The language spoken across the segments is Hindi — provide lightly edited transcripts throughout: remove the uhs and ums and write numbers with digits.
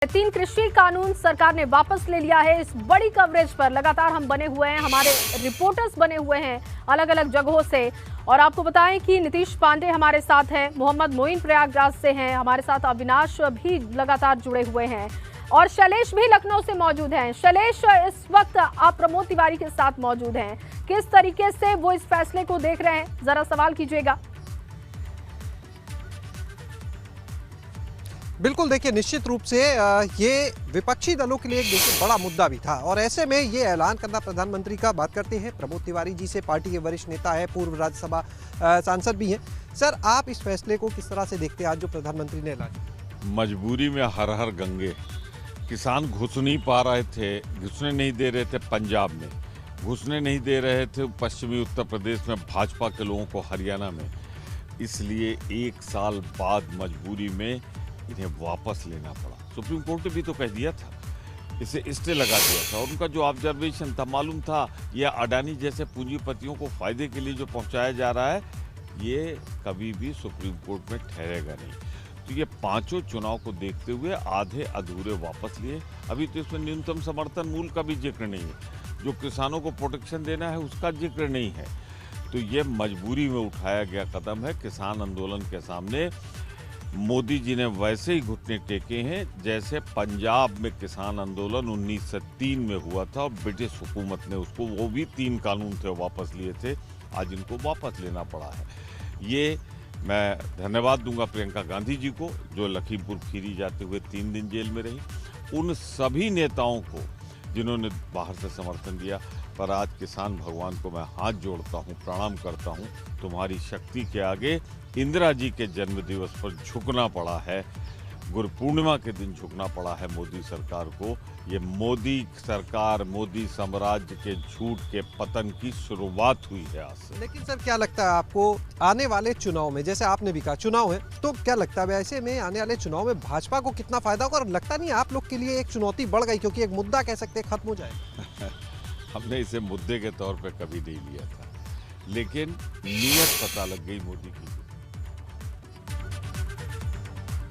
तीन कृषि कानून सरकार ने वापस ले लिया है। इस बड़ी कवरेज पर लगातार हम बने हुए हैं, हमारे रिपोर्टर्स बने हुए हैं अलग अलग जगहों से। और आपको बताएं कि नीतीश पांडे हमारे साथ हैं, मोहम्मद मोइन प्रयागराज से हैं, हमारे साथ अविनाश भी लगातार जुड़े हुए हैं और शैलेश भी लखनऊ से मौजूद हैं। शैलेश, इस वक्त आप प्रमोद तिवारी के साथ मौजूद हैं, किस तरीके से वो इस फैसले को देख रहे हैं, जरा सवाल कीजिएगा। बिल्कुल, देखिए निश्चित रूप से ये विपक्षी दलों के लिए एक देखिए बड़ा मुद्दा भी था और ऐसे में ये ऐलान करना प्रधानमंत्री का। बात करते हैं प्रमोद तिवारी जी से, पार्टी के वरिष्ठ नेता है, पूर्व राज्यसभा सांसद भी हैं। सर, आप इस फैसले को किस तरह से देखते हैं आज जो प्रधानमंत्री ने ऐलान किया? मजबूरी में हर हर गंगे, किसान घुस नहीं पा रहे थे, घुसने नहीं दे रहे थे पंजाब में, घुसने नहीं दे रहे थे पश्चिमी उत्तर प्रदेश में भाजपा के लोगों को, हरियाणा में, इसलिए एक साल बाद मजबूरी में इन्हें वापस लेना पड़ा। सुप्रीम कोर्ट ने भी तो कह दिया था, इसे स्टे लगा दिया था और उनका जो ऑब्जर्वेशन था, मालूम था ये अडानी जैसे पूंजीपतियों को फायदे के लिए जो पहुंचाया जा रहा है ये कभी भी सुप्रीम कोर्ट में ठहरेगा नहीं। तो ये पांचों चुनाव को देखते हुए आधे अधूरे वापस लिए। अभी तो इसमें न्यूनतम समर्थन मूल्य का भी जिक्र नहीं है, जो किसानों को प्रोटेक्शन देना है उसका जिक्र नहीं है। तो ये मजबूरी में उठाया गया कदम है। किसान आंदोलन के सामने मोदी जी ने वैसे ही घुटने टेके हैं जैसे पंजाब में किसान आंदोलन 1903 में हुआ था और ब्रिटिश हुकूमत ने उसको, वो भी 3 कानून थे, वापस लिए थे। आज इनको वापस लेना पड़ा है। ये मैं धन्यवाद दूंगा प्रियंका गांधी जी को, जो लखीमपुर खीरी जाते हुए 3 दिन जेल में रही, उन सभी नेताओं को जिन्होंने बाहर से समर्थन दिया। पर आज किसान भगवान को मैं हाथ जोड़ता हूँ, प्रणाम करता हूँ। तुम्हारी शक्ति के आगे इंदिरा जी के जन्मदिवस पर झुकना पड़ा है, गुरु पूर्णिमा के दिन झुकना पड़ा है मोदी सरकार को। ये मोदी सरकार, मोदी साम्राज्य के झूठ के पतन की शुरुआत हुई है आज से। लेकिन सर, क्या लगता है आपको आने वाले चुनाव में, जैसे आपने भी कहा चुनाव है, तो क्या लगता है ऐसे में आने वाले चुनाव में भाजपा को कितना फायदा होगा? और लगता नहीं आप लोग के लिए एक चुनौती बढ़ गई, क्योंकि एक मुद्दा कह सकते हैं खत्म हो जाएगा? हमने इसे मुद्दे के तौर पे कभी नहीं लिया था, लेकिन नीयत पता लग गई मोदी की।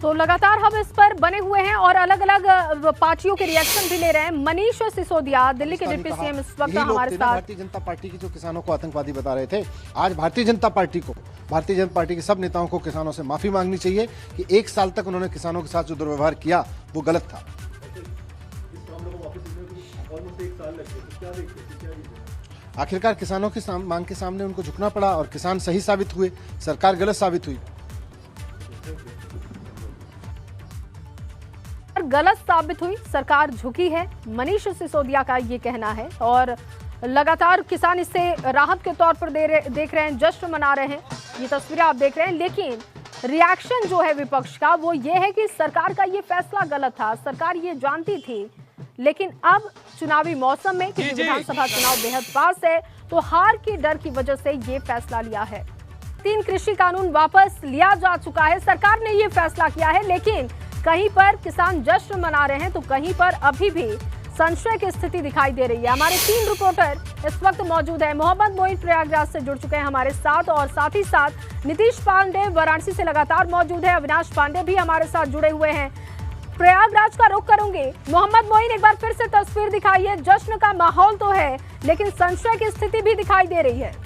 तो लगातार हम इस पर बने हुए हैं और अलग अलग पार्टियों के रिएक्शन भी ले रहे हैं। मनीष सिसोदिया, दिल्ली के डिप्टी सीएम, इस वक्त हमारे साथ। भारतीय जनता पार्टी की जो किसानों को आतंकवादी बता रहे थे, आज भारतीय जनता पार्टी के सब नेताओं को किसानों से माफी मांगनी चाहिए कि 1 साल तक उन्होंने किसानों के साथ जो दुर्व्यवहार किया वो गलत था। आखिरकार किसानों की मांग के सामने उनको झुकना पड़ा और किसान सही साबित हुए, सरकार गलत साबित हुई। गलत साबित हुई, सरकार झुकी है, मनीष सिसोदिया का ये कहना है। और लगातार किसान इससे राहत के तौर पर देख रहे हैं, जश्न मना रहे हैं, ये तस्वीरें आप देख रहे हैं। लेकिन रिएक्शन जो है विपक्ष का वो ये है कि सरकार का ये फैसला गलत था, सरकार ये जानती थी, लेकिन अब चुनावी मौसम में, क्योंकि विधानसभा चुनाव बेहद पास है, तो हार के डर की वजह से ये फैसला लिया है। 3 कृषि कानून वापस लिया जा चुका है, सरकार ने ये फैसला किया है। लेकिन कहीं पर किसान जश्न मना रहे हैं तो कहीं पर अभी भी संशय की स्थिति दिखाई दे रही है। हमारे 3 रिपोर्टर इस वक्त मौजूद हैं। मोहम्मद मोइन प्रयागराज से जुड़ चुके हैं हमारे साथ और साथ ही साथ नीतीश पांडे वाराणसी से लगातार मौजूद है। अविनाश पांडे भी हमारे साथ जुड़े हुए हैं। प्रयागराज का रुख करूंगे। मोहम्मद मोइन, एक बार फिर से तस्वीर दिखाइए। जश्न का माहौल तो है लेकिन संशय की स्थिति भी दिखाई दे रही है।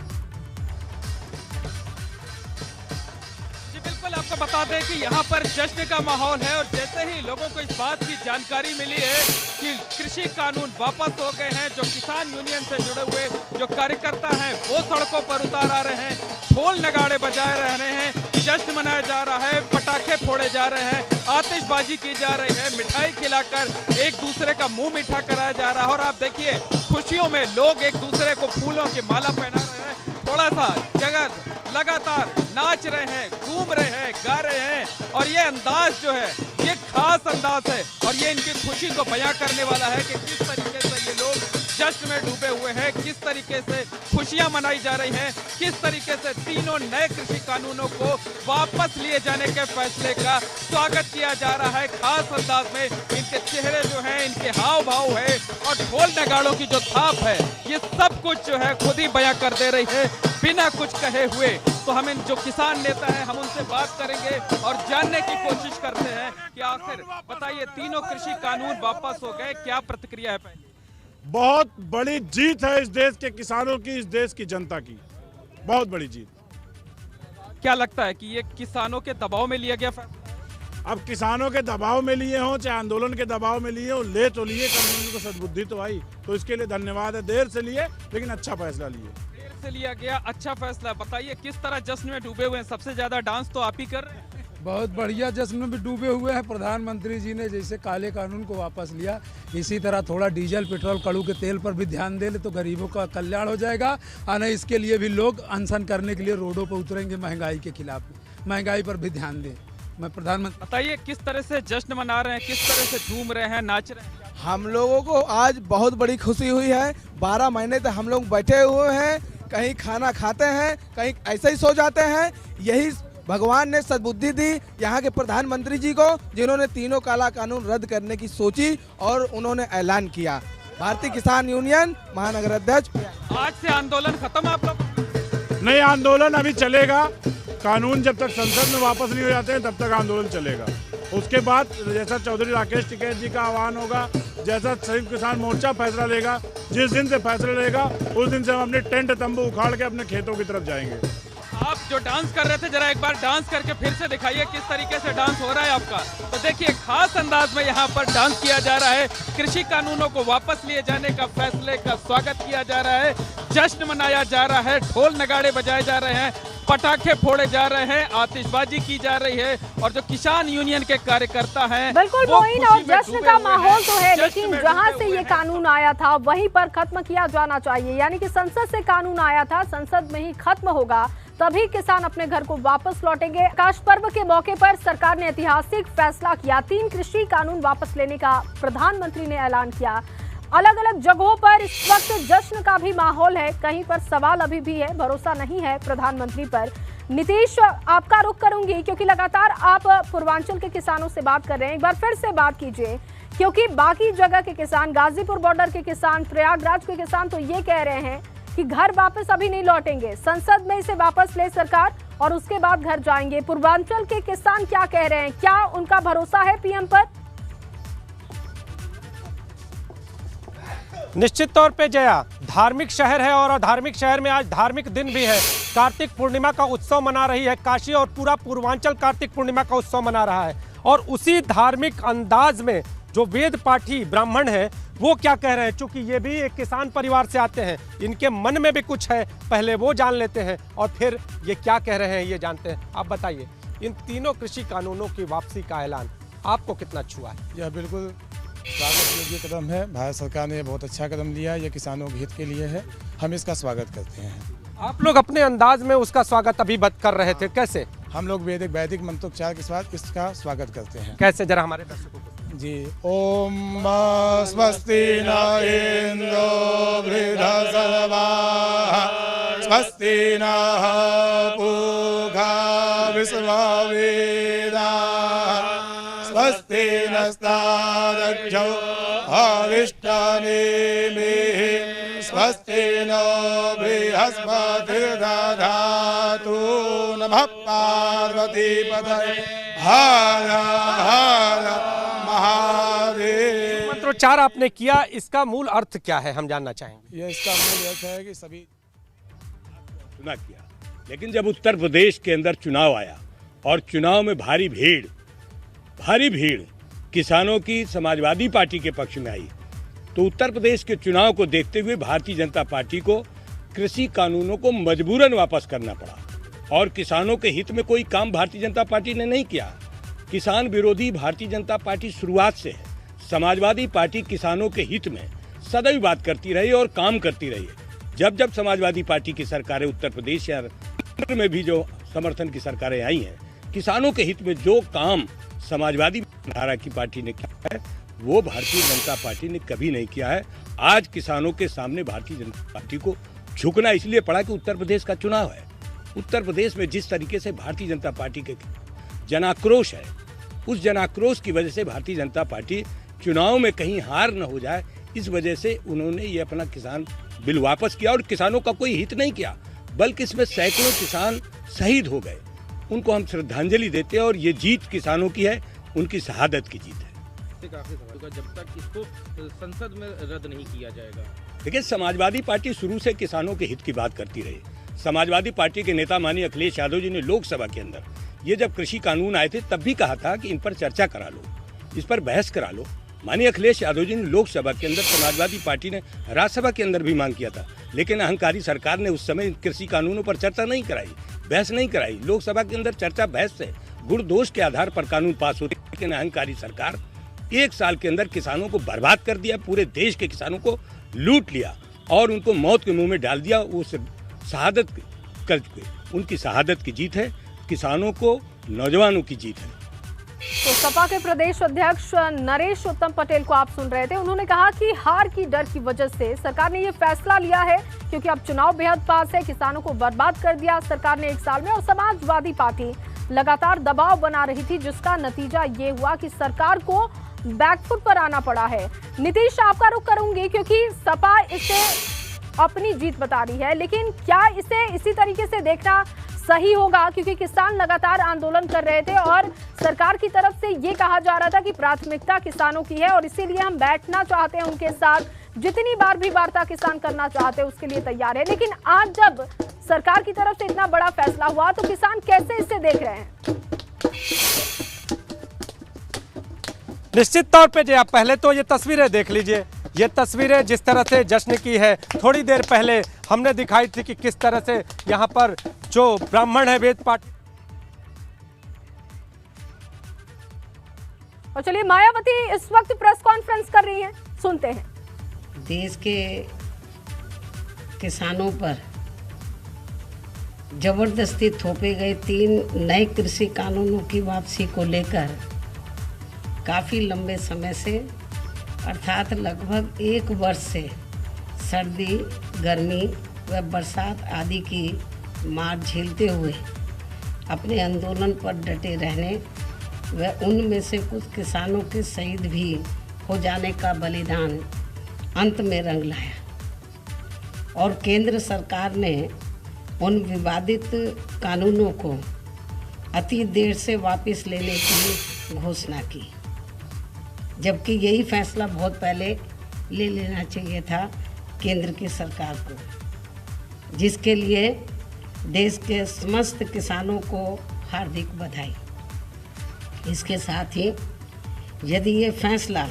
आपको बता दें कि यहाँ पर जश्न का माहौल है और जैसे ही लोगों को इस बात की जानकारी मिली है कि कृषि कानून वापस हो गए हैं, जो किसान यूनियन से जुड़े हुए जो कार्यकर्ता हैं वो सड़कों पर उतार आ रहे हैं, ढोल नगाड़े बजाए रहे हैं, जश्न मनाया जा रहा है, पटाखे फोड़े जा रहे हैं, आतिशबाजी की जा रही है, मिठाई खिलाकर एक दूसरे का मुंह मीठा कराया जा रहा है। और आप देखिए खुशियों में लोग एक दूसरे को फूलों की माला पहना रहे हैं, थोड़ा सा जगह लगातार नाच रहे हैं, घूम रहे हैं, गा रहे हैं। और ये अंदाज जो है ये खास अंदाज है और ये इनकी खुशी को बयां करने वाला है कि किस तरीके से ये लोग जश्न में डूबे हुए हैं, किस तरीके से खुशियां मनाई जा रही हैं, किस तरीके से तीनों नए कृषि कानूनों को वापस लिए जाने के फैसले का स्वागत किया जा रहा है। खास अंदाज में इनके चेहरे जो हैं, इनके हाव भाव है और ढोल नगाड़ों की जो थाप है, ये सब कुछ जो है खुद ही बयां कर दे रही है बिना कुछ कहे हुए। तो हम इन जो किसान नेता हैं हम उनसे बात करेंगे और जानने की कोशिश करते हैं कि आखिर बताइए तीनों कृषि कानून वापस हो गए, क्या प्रतिक्रिया है? बहुत बड़ी जीत है इस देश के किसानों की, इस देश की जनता की, बहुत बड़ी जीत। क्या लगता है कि ये किसानों के दबाव में लिया गया फैसला? अब किसानों के दबाव में लिए हों चाहे आंदोलन के दबाव में लिए हो, ले तो लिए, कम को सद्बुद्धि तो आई, तो इसके लिए धन्यवाद है। देर से लिए लेकिन अच्छा फैसला लिए। देर से लिया गया, अच्छा फैसला। बताइए किस तरह जश्न में डूबे हुए हैं? सबसे ज्यादा डांस तो आप ही कर रहे हैं। बहुत बढ़िया जश्न में भी डूबे हुए हैं। प्रधानमंत्री जी ने जैसे काले कानून को वापस लिया, इसी तरह थोड़ा डीजल पेट्रोल कड़ू के तेल पर भी ध्यान दे ले तो गरीबों का कल्याण हो जाएगा। और नहीं इसके लिए भी लोग अनशन करने के लिए रोडों पर उतरेंगे, महंगाई के खिलाफ, महंगाई पर भी ध्यान दें। मैं प्रधानमंत्री, बताइए किस तरह से जश्न मना रहे हैं, किस तरह से झूम रहे हैं, नाच रहे हैं? हम लोगों को आज बहुत बड़ी खुशी हुई है। 12 महीने तक हम लोग बैठे हुए हैं, कहीं खाना खाते हैं, कहीं ऐसे ही सो जाते हैं। यही भगवान ने सद्बुद्धि दी यहाँ के प्रधानमंत्री जी को, जिन्होंने तीनों काला कानून रद्द करने की सोची और उन्होंने ऐलान किया। भारतीय किसान यूनियन महानगर अध्यक्ष। आज से आंदोलन खत्म आप लोग? नहीं, आंदोलन अभी चलेगा। कानून जब तक संसद में वापस नहीं हो जाते हैं तब तक आंदोलन चलेगा। उसके बाद जैसा चौधरी राकेश टिकैत जी का आह्वान होगा, जैसा संयुक्त किसान मोर्चा फैसला लेगा, जिस दिन से फैसला लेगा उस दिन से हम अपने टेंट तंबू उखाड़ के अपने खेतों की तरफ जाएंगे। आप जो डांस कर रहे थे जरा एक बार डांस करके फिर से दिखाइए किस तरीके से डांस हो रहा है आपका। तो देखिए खास अंदाज में यहाँ पर डांस किया जा रहा है। कृषि कानूनों को वापस लिए जाने का फैसले का स्वागत किया जा रहा है, जश्न मनाया जा रहा है, ढोल नगाड़े बजाए जा रहे हैं, पटाखे फोड़े जा रहे हैं, आतिशबाजी की जा रही है और जो किसान यूनियन के कार्यकर्ता हैं बिल्कुल मोइन, और जश्न का माहौल तो है, लेकिन जहां से ये कानून आया था वहीं पर खत्म किया जाना चाहिए। यानी कि संसद से कानून आया था, संसद में ही खत्म होगा, तभी किसान अपने घर को वापस लौटेंगे। आकाश पर्व के मौके पर सरकार ने ऐतिहासिक फैसला किया, 3 कृषि कानून वापस लेने का प्रधानमंत्री ने ऐलान किया। अलग अलग जगहों पर इस वक्त जश्न का भी माहौल है, कहीं पर सवाल अभी भी है, भरोसा नहीं है प्रधानमंत्री पर। नीतीश, आपका रुख करूंगी क्योंकि लगातार आप पूर्वांचल के किसानों से बात कर रहे हैं, एक बार फिर से बात कीजिए, क्योंकि बाकी जगह के किसान, गाजीपुर बॉर्डर के किसान, प्रयागराज के किसान तो ये कह रहे हैं कि घर वापस अभी नहीं लौटेंगे, संसद में इसे वापस ले सरकार और उसके बाद घर जाएंगे। पूर्वांचल के किसान क्या कह रहे हैं, क्या उनका भरोसा है पीएम पर? निश्चित तौर पे जया, धार्मिक शहर है और धार्मिक शहर में आज धार्मिक दिन भी है। कार्तिक पूर्णिमा का उत्सव मना रही है काशी, और पूरा पूर्वांचल कार्तिक पूर्णिमा का उत्सव मना रहा है। और उसी धार्मिक अंदाज में जो वेद पाठी ब्राह्मण है वो क्या कह रहे हैं, चूंकि ये भी एक किसान परिवार से आते हैं, इनके मन में भी कुछ है, पहले वो जान लेते हैं और फिर ये क्या कह रहे हैं ये जानते हैं। आप बताइए, इन तीनों कृषि कानूनों की वापसी का ऐलान आपको कितना छुआ है? यह बिल्कुल स्वागत योग्य कदम है। भारत सरकार ने बहुत अच्छा कदम लिया, ये किसानों के हित के लिए है, हम इसका स्वागत करते हैं। आप लोग अपने अंदाज में उसका स्वागत अभी कर रहे थे, कैसे? हम लोग वैदिक मंत्रोच्चार के साथ इसका स्वागत करते हैं। कैसे, जरा हमारे दर्शकों को जी। ओम स्वस्ति न इंद्रो बृहस्पतिर्वाः, स्वस्ति नः पूषा विश्ववेदाः, स्वस्ति नस्तादक्षो अरिष्टनेमिः, स्वस्ति नो बृहस्पतिर्दधातु। नमः पार्वतीपतये हर हर महादेव। मंत्रोच्चार आपने किया, इसका मूल अर्थ क्या है हम जानना चाहेंगे। यह इसका मूल अर्थ है कि सभी चुनाव किया, लेकिन जब उत्तर प्रदेश के अंदर चुनाव आया और चुनाव में भारी भीड़ किसानों की समाजवादी पार्टी के पक्ष में आई, तो उत्तर प्रदेश के चुनाव को देखते हुए भारतीय जनता पार्टी को कृषि कानूनों को मजबूरन वापस करना पड़ा। और किसानों के हित में कोई काम भारतीय जनता पार्टी ने नहीं किया। किसान विरोधी भारतीय जनता पार्टी शुरुआत से है। समाजवादी पार्टी किसानों के हित में सदैव बात करती रही और काम करती रही है। जब समाजवादी पार्टी की सरकारें उत्तर प्रदेश या केंद्र में भी जो समर्थन की सरकारें आई हैं, किसानों के हित में जो काम समाजवादी धारा की पार्टी ने किया है वो भारतीय जनता पार्टी ने कभी नहीं किया है। आज किसानों के सामने भारतीय जनता पार्टी को झुकना इसलिए पड़ा कि उत्तर प्रदेश का चुनाव है। उत्तर प्रदेश में जिस तरीके से भारतीय जनता पार्टी के जनाक्रोश है, उस जनाक्रोश की वजह से भारतीय जनता पार्टी चुनाव में कहीं हार न हो जाए, इस वजह से उन्होंने ये अपना किसान बिल वापस किया। और किसानों का कोई हित नहीं किया, बल्कि इसमें सैकड़ों किसान शहीद हो गए, उनको हम श्रद्धांजलि देते हैं और ये जीत किसानों की है, उनकी शहादत की जीत है। जब तक इसको संसद में रद्द नहीं किया जाएगा। देखिए, समाजवादी पार्टी शुरू से किसानों के हित की बात करती रही। समाजवादी पार्टी के नेता माननीय अखिलेश यादव जी ने लोकसभा के अंदर ये जब कृषि कानून आए थे तब भी कहा था कि इन पर चर्चा करा लो, इस पर बहस करा लो। माननीय अखिलेश यादव जी ने लोकसभा के अंदर, समाजवादी पार्टी ने राज्यसभा के अंदर भी मांग किया था, लेकिन अहंकारी सरकार ने उस समय कृषि कानूनों पर चर्चा नहीं कराई, बहस नहीं कराई। लोकसभा के अंदर चर्चा बहस से गुण दोष के आधार पर कानून पास होते, लेकिन अहंकारी सरकार 1 साल के अंदर किसानों को बर्बाद कर दिया, पूरे देश के किसानों को लूट लिया और उनको मौत के मुंह में डाल दिया। वो शहादत कर चुके, उनकी शहादत की जीत है, किसानों को, नौजवानों की जीत है। तो सपा के प्रदेश अध्यक्ष नरेश उत्तम पटेल को आप सुन रहे थे। उन्होंने कहा कि हार की डर की वजह से सरकार ने ये फैसला लिया है, क्योंकि अब चुनाव बेहद पास है, किसानों को बर्बाद कर दिया सरकार ने 1 साल में, और समाजवादी पार्टी लगातार दबाव बना रही थी, जिसका नतीजा ये हुआ कि सरकार को बैकफुट पर आना पड़ा है। नीतीश, आपका रुख करूंगी, क्योंकि सपा इसे अपनी जीत बता रही है, लेकिन क्या इसे इसी तरीके से देखना सही होगा? क्योंकि किसान लगातार आंदोलन कर रहे थे और सरकार की तरफ से ये कहा जा रहा था कि प्राथमिकता किसानों की है और इसीलिए हम बैठना चाहते हैं उनके साथ, जितनी बार भी वार्ता किसान करना चाहते हैं उसके लिए तैयार है। लेकिन आज जब सरकार की तरफ से इतना बड़ा फैसला हुआ तो किसान कैसे इसे देख रहे हैं? निश्चित तौर पे जी, आप पहले तो ये तस्वीरें देख लीजिए। ये तस्वीरें जिस तरह से जश्न की है, थोड़ी देर पहले हमने दिखाई थी कि किस तरह से यहाँ पर जो ब्राह्मण है वेद पाठ। और चलिए, मायावती इस वक्त प्रेस कॉन्फ्रेंस कर रही हैं, सुनते हैं। देश के किसानों पर जबरदस्ती थोपे गए 3 नए कृषि कानूनों की वापसी को लेकर काफ़ी लंबे समय से, अर्थात लगभग 1 वर्ष से सर्दी, गर्मी व बरसात आदि की मार झेलते हुए अपने आंदोलन पर डटे रहने व उनमें से कुछ किसानों के शहीद भी हो जाने का बलिदान अंत में रंग लाया और केंद्र सरकार ने उन विवादित कानूनों को अति देर से वापस लेने की घोषणा की, जबकि यही फैसला बहुत पहले ले लेना चाहिए था केंद्र की सरकार को, जिसके लिए देश के समस्त किसानों को हार्दिक बधाई। इसके साथ ही यदि ये फैसला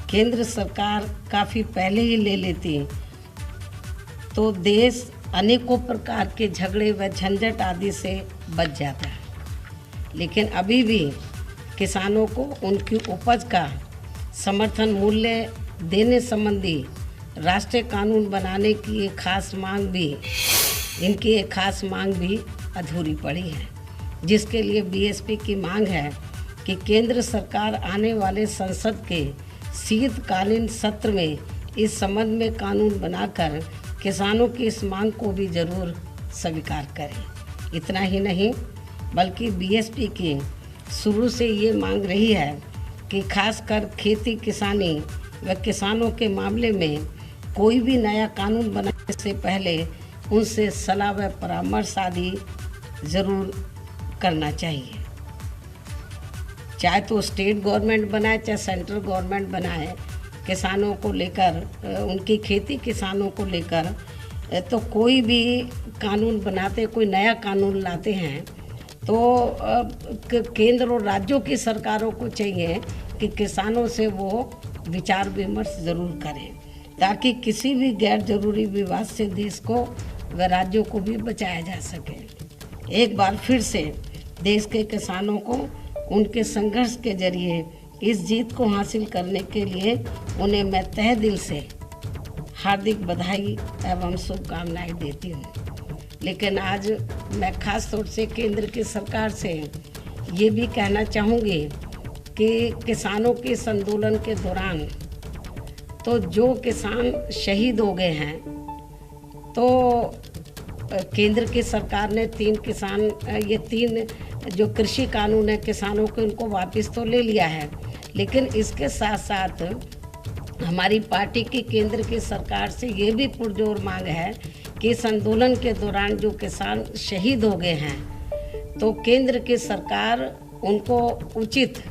केंद्र सरकार काफ़ी पहले ही ले लेती तो देश अनेकों प्रकार के झगड़े व झंझट आदि से बच जाता है, लेकिन अभी भी किसानों को उनकी उपज का समर्थन मूल्य देने संबंधी राष्ट्रीय कानून बनाने की एक खास मांग भी अधूरी पड़ी है, जिसके लिए बीएसपी की मांग है कि केंद्र सरकार आने वाले संसद के शीतकालीन सत्र में इस संबंध में कानून बनाकर किसानों की इस मांग को भी जरूर स्वीकार करें। इतना ही नहीं, बल्कि बीएसपी की शुरू से ये मांग रही है कि खासकर खेती किसानी व किसानों के मामले में कोई भी नया कानून बनाने से पहले उनसे सलाह व परामर्श आदि ज़रूर करना चाहिए। चाहे तो स्टेट गवर्नमेंट बनाए चाहे सेंट्रल गवर्नमेंट बनाए, किसानों को लेकर, उनकी खेती किसानों को लेकर तो कोई भी कानून बनाते, कोई नया कानून लाते हैं तो केंद्र और राज्यों की सरकारों को चाहिए कि किसानों से वो विचार विमर्श ज़रूर करें, ताकि किसी भी गैर जरूरी विवाद से देश को व राज्यों को भी बचाया जा सके। एक बार फिर से देश के किसानों को उनके संघर्ष के जरिए इस जीत को हासिल करने के लिए उन्हें मैं तहे दिल से हार्दिक बधाई एवं शुभकामनाएं देती हूँ। लेकिन आज मैं खास तौर से केंद्र की सरकार से ये भी कहना चाहूँगी कि किसानों के इस आंदोलन के दौरान तो जो किसान शहीद हो गए हैं, तो केंद्र की सरकार ने 3 जो कृषि कानून है किसानों के, उनको वापस तो ले लिया है, लेकिन इसके साथ साथ हमारी पार्टी की केंद्र की सरकार से ये भी पुरजोर मांग है कि इस आंदोलन के दौरान जो किसान शहीद हो गए हैं तो केंद्र की सरकार उनको उचित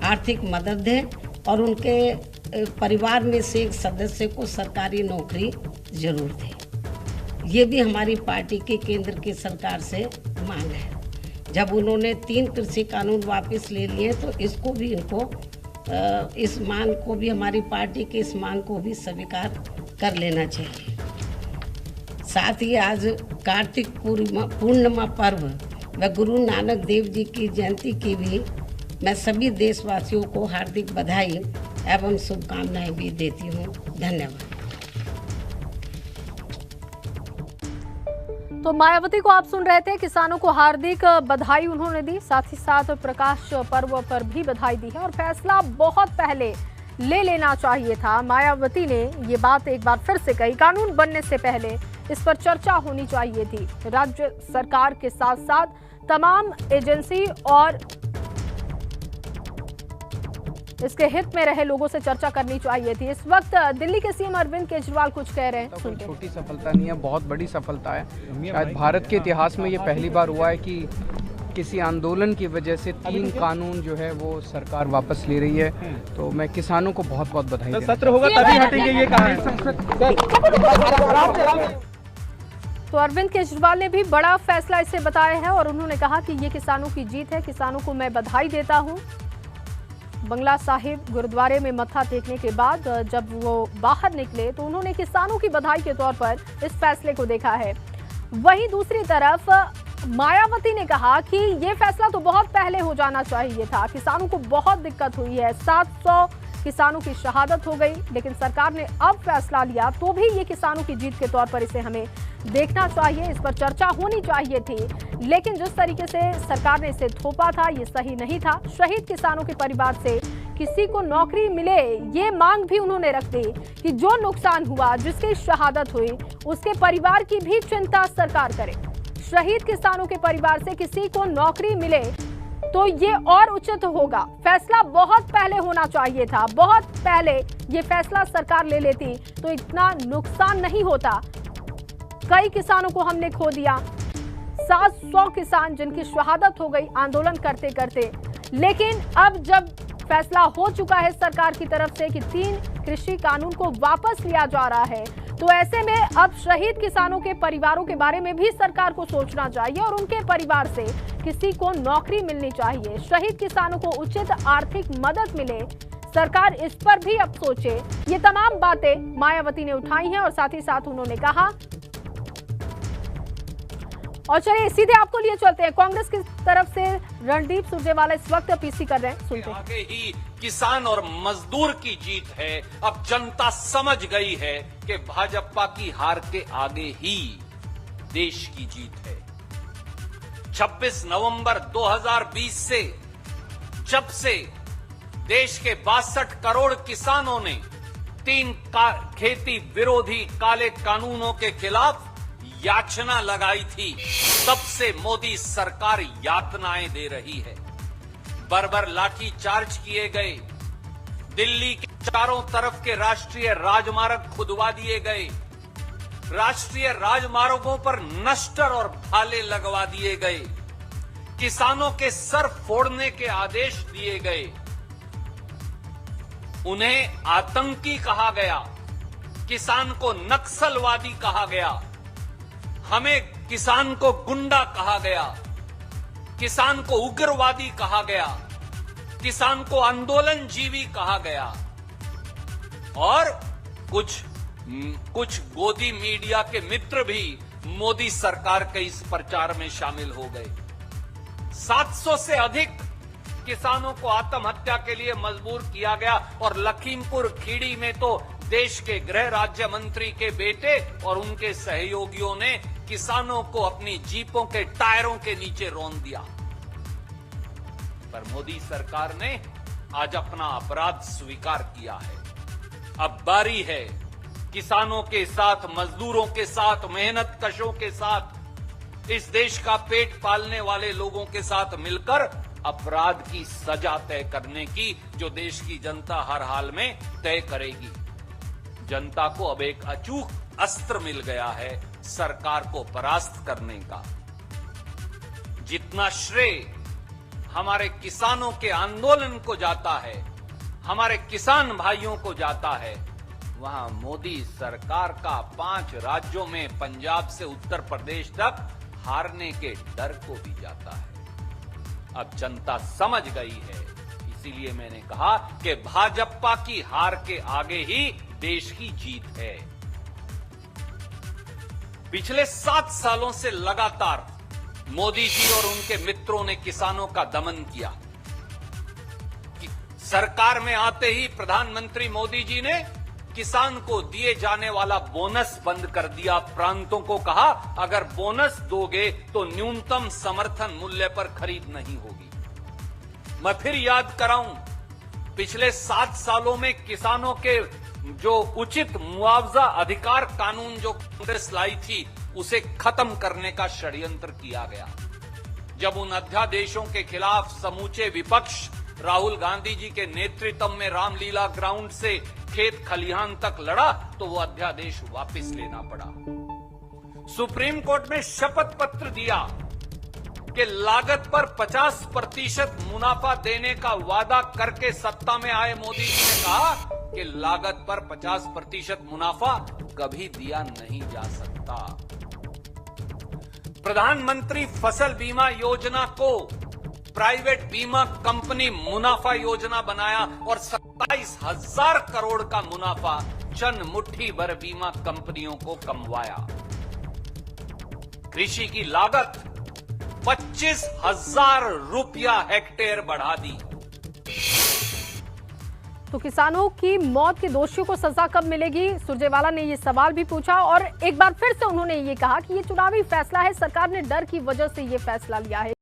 आर्थिक मदद दे और उनके परिवार में से एक सदस्य को सरकारी नौकरी जरूर दे। ये भी हमारी पार्टी की केंद्र की सरकार से मांग है। जब उन्होंने 3 कृषि कानून वापस ले लिए तो इसको भी इनको इस मांग को भी, हमारी पार्टी की इस मांग को भी स्वीकार कर लेना चाहिए। साथ ही आज कार्तिक पूर्णिमा पर्व व गुरु नानक देव जी की जयंती की भी मैं सभी देशवासियों को हार्दिक बधाई एवं शुभकामनाएं भी देती हूँ। धन्यवाद। तो मायावती को आप सुन रहे थे, किसानों को हार्दिक बधाई उन्होंने दी, साथ ही साथ प्रकाश पर्व पर भी बधाई दी है और फैसला बहुत पहले ले लेना चाहिए था। मायावती ने ये बात एक बार फिर से कही, कानून बनने से पहले इस पर चर्चा होनी चाहिए थी। राज्य सरकार के साथ साथ तमाम एजेंसी और इसके हित में रहे लोगों से चर्चा करनी चाहिए थी। इस वक्त दिल्ली के सीएम अरविंद केजरीवाल कुछ कह रहे हैं, सुनते हैं। छोटी सफलता नहीं है, बहुत बड़ी सफलता है। शायद भारत के इतिहास में ये पहली बार हुआ है कि किसी आंदोलन की वजह से 3 कानून जो है वो सरकार वापस ले रही है। तो मैं किसानों को बहुत बहुत बधाई देता हूं। सत्र होगा तभी हटेंगे, ये कहा है। तो अरविंद केजरीवाल ने भी बड़ा फैसला इसे बताया है और उन्होंने कहा कि ये किसानों की जीत है, किसानों को मैं बधाई देता हूं। बंगला साहिब गुरुद्वारे में मत्था टेकने के बाद जब वो बाहर निकले तो उन्होंने किसानों की बधाई के तौर पर इस फैसले को देखा है। वहीं दूसरी तरफ मायावती ने कहा कि ये फैसला तो बहुत पहले हो जाना चाहिए था, किसानों को बहुत दिक्कत हुई है, 700 किसानों की शहादत हो गई, लेकिन सरकार ने अब फैसला लिया तो भी ये किसानों की जीत के तौर पर इसे हमें देखना चाहिए, इस पर चर्चा होनी चाहिए थी। लेकिन जिस तरीके से सरकार ने इसे थोपा था ये सही नहीं था। शहीद किसानों के परिवार से किसी को नौकरी मिले ये मांग भी उन्होंने रख दी कि जो नुकसान हुआ, जिसकी शहादत हुई, उसके परिवार की भी चिंता सरकार करे। शहीद किसानों के परिवार से किसी को नौकरी मिले तो ये और उचित होगा। फैसला बहुत पहले होना चाहिए था, बहुत पहले ये फैसला सरकार ले लेती तो इतना नुकसान नहीं होता। कई किसानों को हमने खो दिया, 700 किसान जिनकी शहादत हो गई आंदोलन करते करते। लेकिन अब जब फैसला हो चुका है सरकार की तरफ से कि 3 कृषि कानून को वापस लिया जा रहा है, तो ऐसे में अब शहीद किसानों के परिवारों के बारे में भी सरकार को सोचना चाहिए और उनके परिवार से किसी को नौकरी मिलनी चाहिए। शहीद किसानों को उचित आर्थिक मदद मिले, सरकार इस पर भी अब सोचे। ये तमाम बातें मायावती ने उठाई हैं और साथ ही साथ उन्होंने कहा। और चलिए सीधे आपको लिए चलते हैं, कांग्रेस की तरफ से रणदीप सुरजेवाला इस वक्त पीसी कर रहे हैं, सुनते हैं। आगे ही किसान और मजदूर की जीत है। अब जनता समझ गई है कि भाजपा की हार के आगे ही देश की जीत है। 26 नवंबर 2020 से जब से देश के 62 करोड़ किसानों ने 3 खेती विरोधी काले कानूनों के खिलाफ याचना लगाई थी, तब से मोदी सरकार यातनाएं दे रही है। बर्बर लाठी चार्ज किए गए, दिल्ली के चारों तरफ के राष्ट्रीय राजमार्ग खुदवा दिए गए, राष्ट्रीय राजमार्गों पर नश्तर और भाले लगवा दिए गए, किसानों के सर फोड़ने के आदेश दिए गए, उन्हें आतंकी कहा गया, किसान को नक्सलवादी कहा गया, हमें किसान को गुंडा कहा गया, किसान को उग्रवादी कहा गया, किसान को आंदोलनजीवी कहा गया और कुछ गोदी मीडिया के मित्र भी मोदी सरकार के इस प्रचार में शामिल हो गए। 700 से अधिक किसानों को आत्महत्या के लिए मजबूर किया गया और लखीमपुर खीरी में तो देश के गृह राज्य मंत्री के बेटे और उनके सहयोगियों ने किसानों को अपनी जीपों के टायरों के नीचे रौंद दिया। पर मोदी सरकार ने आज अपना अपराध स्वीकार किया है। अब बारी है किसानों के साथ, मजदूरों के साथ, मेहनत कशों के साथ, इस देश का पेट पालने वाले लोगों के साथ मिलकर अपराध की सजा तय करने की, जो देश की जनता हर हाल में तय करेगी। जनता को अब एक अस्त्र मिल गया है सरकार को परास्त करने का। जितना श्रेय हमारे किसानों के आंदोलन को जाता है, हमारे किसान भाइयों को जाता है, वहां मोदी सरकार का 5 राज्यों में पंजाब से उत्तर प्रदेश तक हारने के डर को भी जाता है। अब जनता समझ गई है, इसीलिए मैंने कहा कि भाजपा की हार के आगे ही देश की जीत है। पिछले 7 सालों से लगातार मोदी जी और उनके मित्रों ने किसानों का दमन किया। सरकार में आते ही प्रधानमंत्री मोदी जी ने किसान को दिए जाने वाला बोनस बंद कर दिया। प्रांतों को कहा, अगर बोनस दोगे तो न्यूनतम समर्थन मूल्य पर खरीद नहीं होगी। मैं फिर याद कराऊं, पिछले 7 सालों में किसानों के जो उचित मुआवजा अधिकार कानून जो कांग्रेस लाई थी, उसे खत्म करने का षड्यंत्र किया गया। जब उन अध्यादेशों के खिलाफ समूचे विपक्ष राहुल गांधी जी के नेतृत्व में रामलीला ग्राउंड से खेत खलिहान तक लड़ा, तो वो अध्यादेश वापस लेना पड़ा। सुप्रीम कोर्ट में शपथ पत्र दिया कि लागत पर 50% मुनाफा देने का वादा करके सत्ता में आए मोदी जी ने कहा कि लागत पर 50% मुनाफा कभी दिया नहीं जा सकता। प्रधानमंत्री फसल बीमा योजना को प्राइवेट बीमा कंपनी मुनाफा योजना बनाया और 27,000 करोड़ का मुनाफा चंद मुट्ठी भर बीमा कंपनियों को कमवाया। कृषि की लागत 25,000 रुपया हेक्टेयर बढ़ा दी। तो किसानों की मौत के दोषियों को सजा कब मिलेगी, सुरजेवाला ने ये सवाल भी पूछा और एक बार फिर से उन्होंने ये कहा कि ये चुनावी फैसला है, सरकार ने डर की वजह से ये फैसला लिया है।